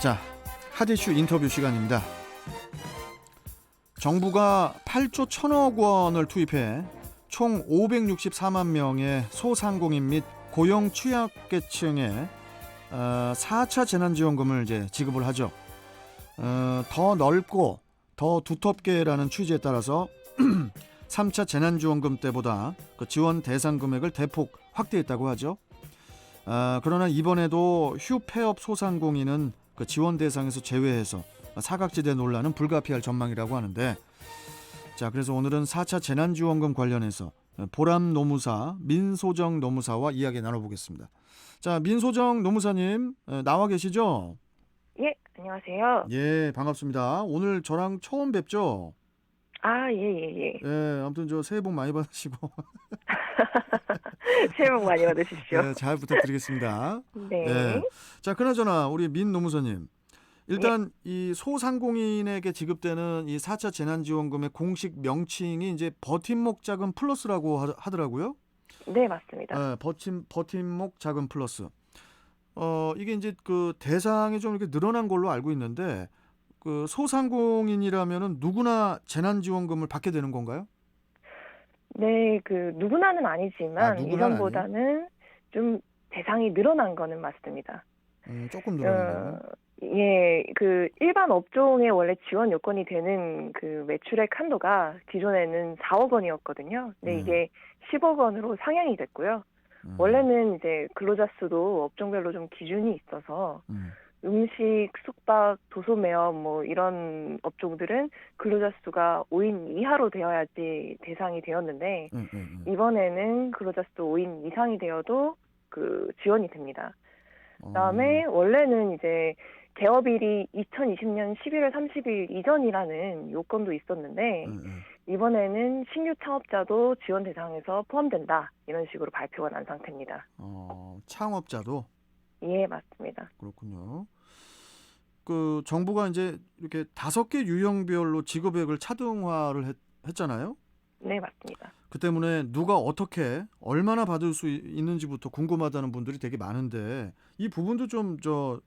자, 핫이슈 인터뷰 시간입니다. 정부가 8조 1천억 원을 투입해 총 564만 명의 소상공인 및 고용 취약계층에 4차 재난지원금을 이제 지급을 하죠. 더 넓고 더 두텁게라는 취지에 따라서 3차 재난지원금 때보다 그 지원 대상 금액을 대폭 확대했다고 하죠. 그러나 이번에도 휴폐업 소상공인은 그 지원 대상에서 제외해서 사각지대 논란은 불가피할 전망이라고 하는데, 자, 그래서 오늘은 4차 재난지원금 관련해서 보람 노무사 민소정 노무사와 이야기 나눠보겠습니다. 자, 민소정 노무사님 나와 계시죠? 예, 안녕하세요. 예, 반갑습니다. 오늘 저랑 처음 뵙죠? 아, 예. 예, 아무튼 저 새해 복 많이 받으시고 새해 복 많이 받으십시오. 예, 잘 부탁드리겠습니다. 네. 예. 자, 그나저나 우리 민 노무사님, 일단 이 소상공인에게 지급되는 이 4차 재난지원금의 공식 명칭이 이제 버팀목 자금 플러스라고 하더라고요. 네, 맞습니다. 예, 버팀목 자금 플러스. 이게 이제 그 대상이 좀 이렇게 늘어난 걸로 알고 있는데, 그 소상공인이라면은 누구나 재난지원금을 받게 되는 건가요? 네, 누구나는 아니지만 누구나는 이전보다는 좀 대상이 늘어난 거는 맞습니다. 조금 늘어나네요. 예, 일반 업종에 원래 지원 요건이 되는 그 매출액 한도가 기존에는 4억 원이었거든요. 근데 이게 10억 원으로 상향이 됐고요. 원래는 이제 근로자 수도 업종별로 좀 기준이 있어서 음식, 숙박, 도소 매업 뭐 이런 업종들은 근로자 수가 5인 이하로 되어야지 대상이 되었는데 이번에는 근로자 수 5인 이상이 되어도 그 지원이 됩니다. 그다음에 원래는 이제 개업일이 2020년 11월 30일 이전이라는 요건도 있었는데 이번에는 신규 창업자도 지원 대상에서 포함된다 이런 식으로 발표가 난 상태입니다. 창업자도? 예, 맞습니다. 그렇군요. 그 정부가 이제 이렇게 5개 유형별로 지급액을 차등화를 했잖아요. 네, 맞습니다. 그 때문에 누가 어떻게 얼마나 받을 수 있는지부터 궁금하다는 분들이 되게 많은데 이 부분도 좀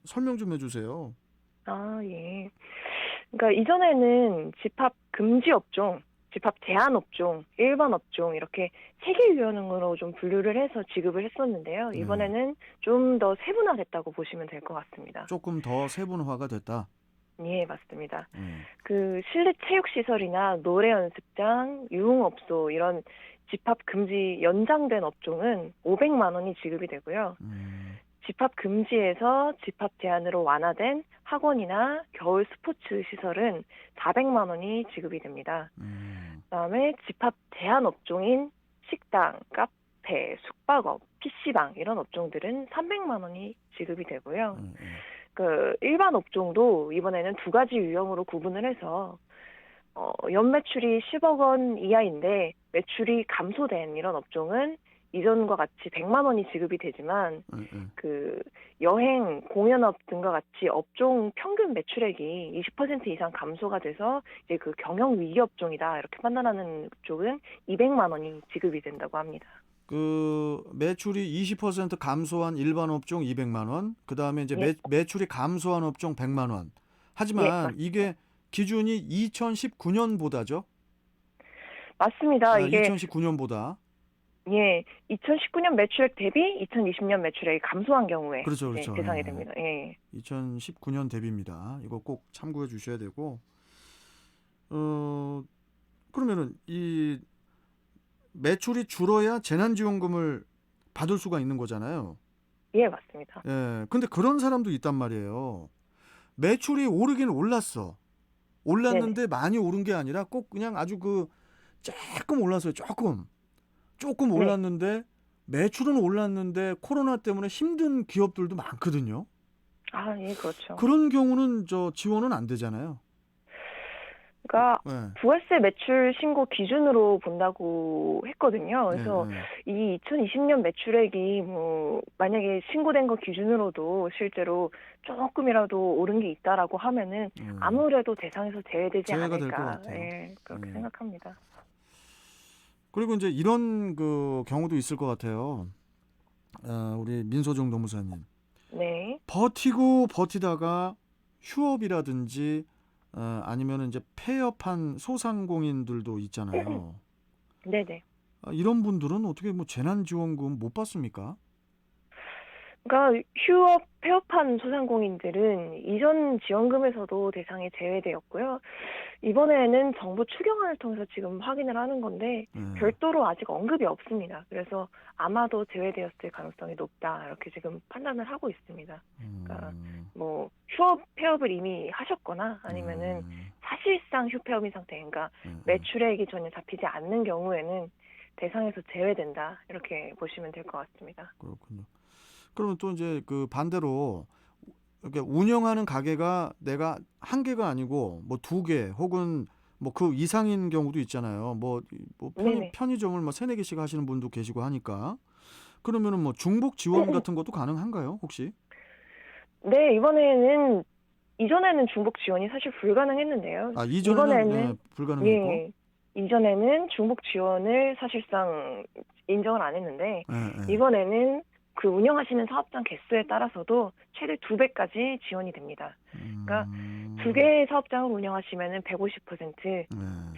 설명 좀 해주세요. 아, 예. 그러니까 이전에는 집합 금지 업종, 집합 제한 업종, 일반 업종 이렇게 3개 유형으로 좀 분류를 해서 지급을 했었는데요. 이번에는 좀 더 세분화됐다고 보시면 될 것 같습니다. 조금 더 세분화가 됐다. 예, 맞습니다. 실내 체육시설이나 노래 연습장, 유흥업소 이런 집합 금지 연장된 업종은 500만 원이 지급이 되고요. 집합 금지에서 집합 제한으로 완화된 학원이나 겨울 스포츠 시설은 400만 원이 지급이 됩니다. 그다음에 집합 제한 업종인 식당, 카페, 숙박업, PC방 이런 업종들은 300만 원이 지급이 되고요. 일반 업종도 이번에는 2가지 유형으로 구분을 해서 연매출이 10억 원 이하인데 매출이 감소된 이런 업종은 이전과 같이 100만 원이 지급이 되지만 여행, 공연업 등과 같이 업종 평균 매출액이 20% 이상 감소가 돼서 이제 경영 위기 업종이다 이렇게 판단하는 쪽은 200만 원이 지급이 된다고 합니다. 그 매출이 20% 감소한 일반 업종 200만 원, 그 다음에 이제 매출이 감소한 업종 100만 원. 하지만 이게 기준이 2019년보다죠? 맞습니다. 이게 2019년보다. 예, 2019년 매출액 대비 2020년 매출액이 감소한 경우에 그렇죠. 대상이 됩니다. 예. 2019년 대비입니다. 이거 꼭 참고해 주셔야 되고, 그러면은 이 매출이 줄어야 재난지원금을 받을 수가 있는 거잖아요. 예, 맞습니다. 예, 근데 그런 사람도 있단 말이에요. 매출이 오르긴 올랐어. 올랐는데 많이 오른 게 아니라 꼭 그냥 아주 조금 올랐어요. 조금 올랐는데 매출은 올랐는데 코로나 때문에 힘든 기업들도 많거든요. 아, 예, 그렇죠. 그런 경우는 지원은 안 되잖아요. 그러니까 부가세 매출 신고 기준으로 본다고 했거든요. 그래서 이 2020년 매출액이 만약에 신고된 거 기준으로도 실제로 조금이라도 오른 게 있다라고 하면은 아무래도 대상에서 제외되지 제외가 않을까. 될 것 같아요. 예, 그렇게 생각합니다. 그리고 이제 이런 경우도 있을 것 같아요. 우리 민소정 노무사님. 네. 버티다가 휴업이라든지 아니면 이제 폐업한 소상공인들도 있잖아요. 네네. 이런 분들은 어떻게 뭐 재난지원금 못 받습니까? 그러니까 휴업, 폐업한 소상공인들은 이전 지원금에서도 대상에 제외되었고요. 이번에는 정부 추경안을 통해서 지금 확인을 하는 건데 네. 별도로 아직 언급이 없습니다. 그래서 아마도 제외되었을 가능성이 높다 이렇게 지금 판단을 하고 있습니다. 그러니까 뭐 휴업, 폐업을 이미 하셨거나 아니면은 사실상 휴폐업인 상태, 그러니까 매출액이 전혀 잡히지 않는 경우에는 대상에서 제외된다 이렇게 보시면 될 것 같습니다. 그렇군요. 그러면 또 이제 그 반대로 이렇게 운영하는 가게가 내가 한 개가 아니고 뭐 두 개 혹은 뭐 그 이상인 경우도 있잖아요. 뭐 네네. 편의점을 뭐 세네 개씩 하시는 분도 계시고 하니까 그러면은 뭐 중복 지원 같은 것도 가능한가요, 혹시? 네, 이전에는 중복 지원이 사실 불가능했는데요. 이전에는 이번에는, 불가능했고. 예, 이전에는 중복 지원을 사실상 인정을 안 했는데, 예, 예. 이번에는 그 운영하시는 사업장 개수에 따라서도 최대 2배까지 지원이 됩니다. 그러니까 두 개의 사업장을 운영하시면은 150%, 예,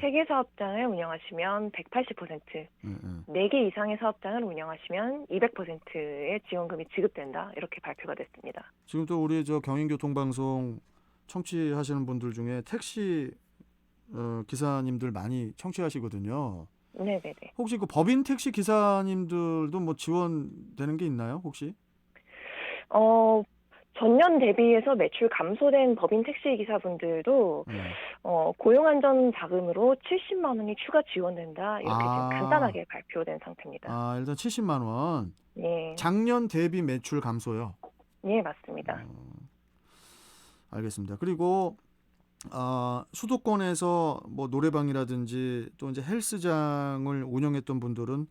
세 개 사업장을 운영하시면 180%, 예, 예. 네 개 이상의 사업장을 운영하시면 200%의 지원금이 지급된다. 이렇게 발표가 됐습니다. 지금 또 우리 저 경인교통방송 청취하시는 분들 중에 택시 기사님들 많이 청취하시거든요. 네네네. 혹시 그 법인 택시 기사님들도 뭐 지원되는 게 있나요, 혹시? 어, 전년 대비해서 매출 감소된 법인 택시 기사분들도 네. 고용안전 자금으로 70만 원이 추가 지원된다. 이렇게 지금 간단하게 발표된 상태입니다. 일단 70만 원. 예, 작년 대비 매출 감소요. 예, 맞습니다. 알겠습니다. 그리고 수도권에서 뭐 노래방이라든지 또 이제 헬스장을 운영했던 분들은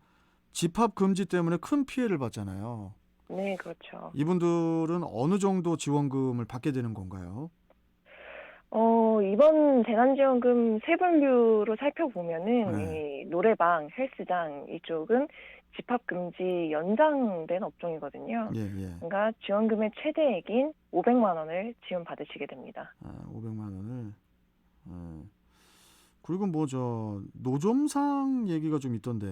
집합 금지 때문에 큰 피해를 봤잖아요. 네, 그렇죠. 이분들은 어느 정도 지원금을 받게 되는 건가요? 이번 재난지원금 세분류로 살펴보면은 네. 이 노래방, 헬스장 이쪽은 집합금지 연장된 업종이거든요. 예, 예. 그러니까 지원금의 최대액인 500만 원을 지원받으시게 됩니다. 500만 원을. 그리고 뭐 저 노점상 얘기가 좀 있던데.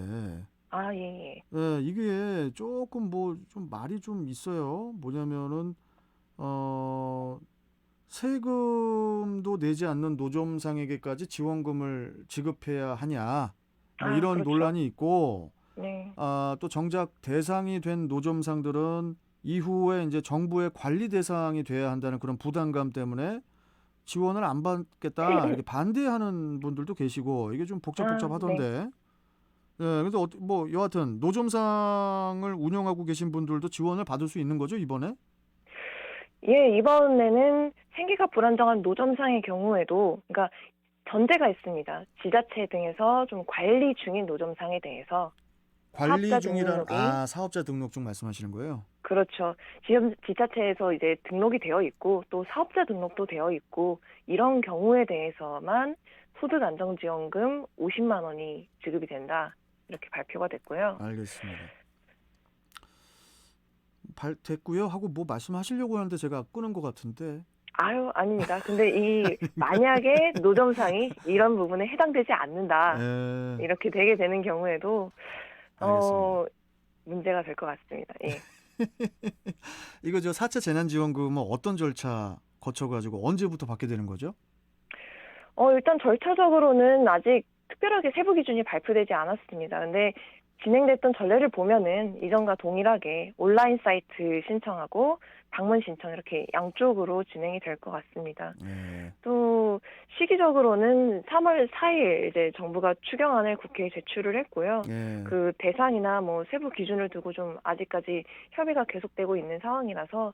아, 예, 예. 이게 조금 뭐 좀 말이 좀 있어요. 뭐냐면은 어 세금도 내지 않는 노점상에게까지 지원금을 지급해야 하냐. 뭐 아, 이런 그렇죠. 논란이 있고 네. 또 정작 대상이 된 노점상들은 이후에 이제 정부의 관리 대상이 돼야 한다는 그런 부담감 때문에 지원을 안 받겠다 이렇게 반대하는 분들도 계시고 이게 좀 아, 네. 복잡복잡하던데. 그래서 뭐 여하튼 노점상을 운영하고 계신 분들도 지원을 받을 수 있는 거죠, 이번에? 예, 이번에는 생계가 불안정한 노점상의 경우에도, 그러니까 전제가 있습니다. 지자체 등에서 좀 관리 중인 노점상에 대해서 관리 사업자 중이란 등록이, 사업자 등록증 말씀하시는 거예요? 그렇죠. 지금 지자체에서 이제 등록이 되어 있고 또 사업자 등록도 되어 있고 이런 경우에 대해서만 소득안정지원금 50만 원이 지급이 된다. 이렇게 발표가 됐고요. 알겠습니다. 됐고요 하고 뭐 말씀하시려고 하는데 제가 끊은 것 같은데. 아유, 아닙니다. 근데 만약에 노점상이 이런 부분에 해당되지 않는다. 예, 이렇게 되게 되는 경우에도, 알겠습니다. 문제가 될 것 같습니다. 예. 이거 저 4차 재난지원금은 어떤 절차 거쳐가지고 언제부터 받게 되는 거죠? 일단 절차적으로는 아직 특별하게 세부 기준이 발표되지 않았습니다. 근데 진행됐던 전례를 보면은 이전과 동일하게 온라인 사이트 신청하고 방문 신청 이렇게 양쪽으로 진행이 될 것 같습니다. 예, 또 시기적으로는 3월 4일 이제 정부가 추경안을 국회에 제출을 했고요. 예. 그 대상이나 뭐 세부 기준을 두고 좀 아직까지 협의가 계속되고 있는 상황이라서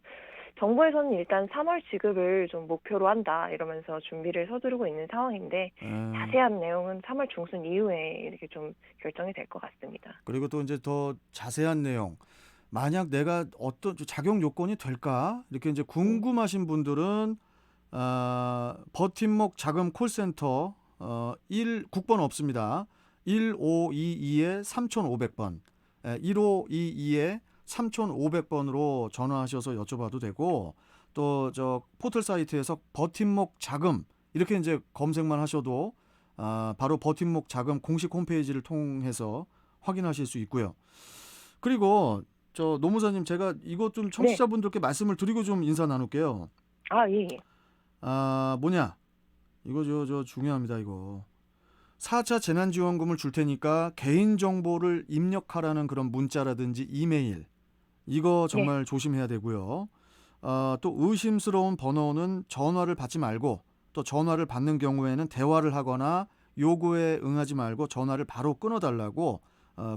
정부에서는 일단 3월 지급을 좀 목표로 한다 이러면서 준비를 서두르고 있는 상황인데 자세한 내용은 3월 중순 이후에 이렇게 좀 결정이 될 것 같습니다. 그리고 또 이제 더 자세한 내용. 만약 내가 어떤 자격 요건이 될까? 이렇게 이제 궁금하신 분들은 버팀목 자금 콜센터 국번 없습니다. 1522에 3500번. 1522에 3500번으로 전화하셔서 여쭤봐도 되고 또 저 포털 사이트에서 버팀목 자금 이렇게 이제 검색만 하셔도 바로 버팀목 자금 공식 홈페이지를 통해서 확인하실 수 있고요. 그리고 저 노무사님 제가 이것 좀 청취자분들께 말씀을 드리고 좀 인사 나눌게요. 예. 뭐냐? 이거 저 중요합니다, 이거. 4차 재난지원금을 줄 테니까 개인정보를 입력하라는 그런 문자라든지 이메일 이거 정말 조심해야 되고요. 또 의심스러운 번호는 전화를 받지 말고 또 전화를 받는 경우에는 대화를 하거나 요구에 응하지 말고 전화를 바로 끊어달라고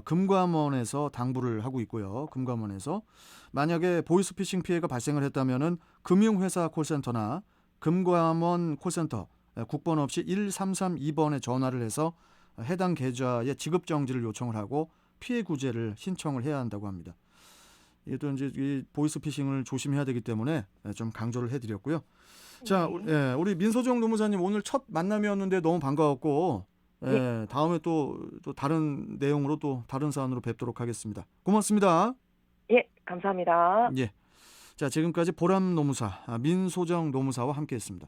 금감원에서 당부를 하고 있고요. 금감원에서 만약에 보이스피싱 피해가 발생을 했다면은 금융회사 콜센터나 금감원 콜센터 국번 없이 1332번에 전화를 해서 해당 계좌의 지급 정지를 요청을 하고 피해 구제를 신청을 해야 한다고 합니다. 이것도 이제 이 보이스피싱을 조심해야 되기 때문에 좀 강조를 해드렸고요. 자, 우리 민소정 노무사님 오늘 첫 만남이었는데 너무 반가웠고 다음에 또 다른 내용으로 또 다른 사안으로 뵙도록 하겠습니다. 고맙습니다. 예, 감사합니다. 예. 자, 지금까지 보람 노무사 민소정 노무사와 함께했습니다.